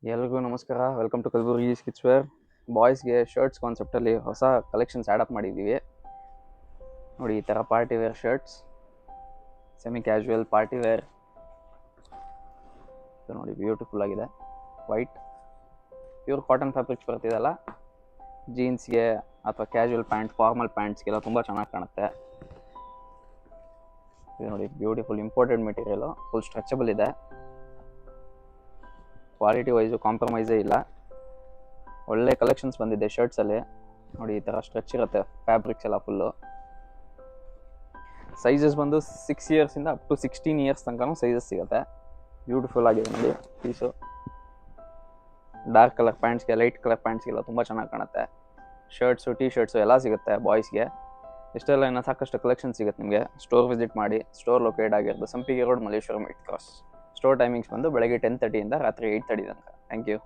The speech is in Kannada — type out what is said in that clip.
ಎಲ್ರಿಗೂ ನಮಸ್ಕಾರ. Welcome to Kalaburagi kids wear. ಬಾಯ್ಸ್ಗೆ ಶರ್ಟ್ಸ್ ಕಾನ್ಸೆಪ್ಟಲ್ಲಿ ಹೊಸ ಕಲೆಕ್ಷನ್ಸ್ ಆ್ಯಡಪ್ ಮಾಡಿದ್ದೀವಿ. ನೋಡಿ, ಈ ಥರ party wear shirts, semi casual party wear. ನೋಡಿ, ಬ್ಯೂಟಿಫುಲ್ ಆಗಿದೆ. ವೈಟ್ ಪ್ಯೂರ್ ಕಾಟನ್ ಫ್ಯಾಬ್ರಿಕ್ಸ್ ಬರ್ತಿದೆಲ್ಲ, ಜೀನ್ಸ್ಗೆ ಅಥವಾ ಕ್ಯಾಶುವಲ್ ಪ್ಯಾಂಟ್, ಫಾರ್ಮಲ್ ಪ್ಯಾಂಟ್ಸ್ಗೆಲ್ಲ ತುಂಬ ಚೆನ್ನಾಗಿ ಕಾಣುತ್ತೆ. ಇದು ನೋಡಿ, beautiful imported material, full stretchable ಇದೆ. ಕ್ವಾಲಿಟಿ ವೈಸು ಕಾಂಪ್ರಮೈಸೇ ಇಲ್ಲ. ಒಳ್ಳೆ ಕಲೆಕ್ಷನ್ಸ್ ಬಂದಿದೆ ಶರ್ಟ್ಸಲ್ಲಿ. ನೋಡಿ, ಈ ಥರ ಸ್ಟ್ರೆಚ್ ಇರುತ್ತೆ ಫ್ಯಾಬ್ರಿಕ್ಸ್ ಎಲ್ಲ ಫುಲ್ಲು. ಸೈಜಸ್ ಬಂದು 6 ಇಯರ್ಸಿಂದ ಅಪ್ ಟು 16 ಇಯರ್ಸ್ ತನಕ ಸೈಜಸ್ ಸಿಗುತ್ತೆ. ಬ್ಯೂಟಿಫುಲ್ ಆಗಿದೆ ನೋಡಿ ಪೀಸು. ಡಾರ್ಕ್ ಕಲರ್ ಪ್ಯಾಂಟ್ಸ್ಗೆ, ಲೈಟ್ ಕಲರ್ ಪ್ಯಾಂಟ್ಸ್ಗೆಲ್ಲ ತುಂಬ ಚೆನ್ನಾಗಿ ಕಾಣುತ್ತೆ. ಶರ್ಟ್ಸು, ಟೀ ಶರ್ಟ್ಸು ಎಲ್ಲ ಸಿಗುತ್ತೆ ಬಾಯ್ಸ್ಗೆ. ಇಷ್ಟೆಲ್ಲ ಇನ್ನೂ ಸಾಕಷ್ಟು ಕಲೆಕ್ಷನ್ ಸಿಗುತ್ತೆ ನಿಮಗೆ. ಸ್ಟೋರ್ ವಿಸಿಟ್ ಮಾಡಿ. ಸ್ಟೋರ್ ಲೊಕೇಟ್ ಆಗಿರೋದು Sampige road, Malleshwaram 8 cross. Store timings ಬಂದು ಬೆಳಗ್ಗೆ 10:30 ಇಂದ ರಾತ್ರಿ 8:30 ತನಕ. Thank you.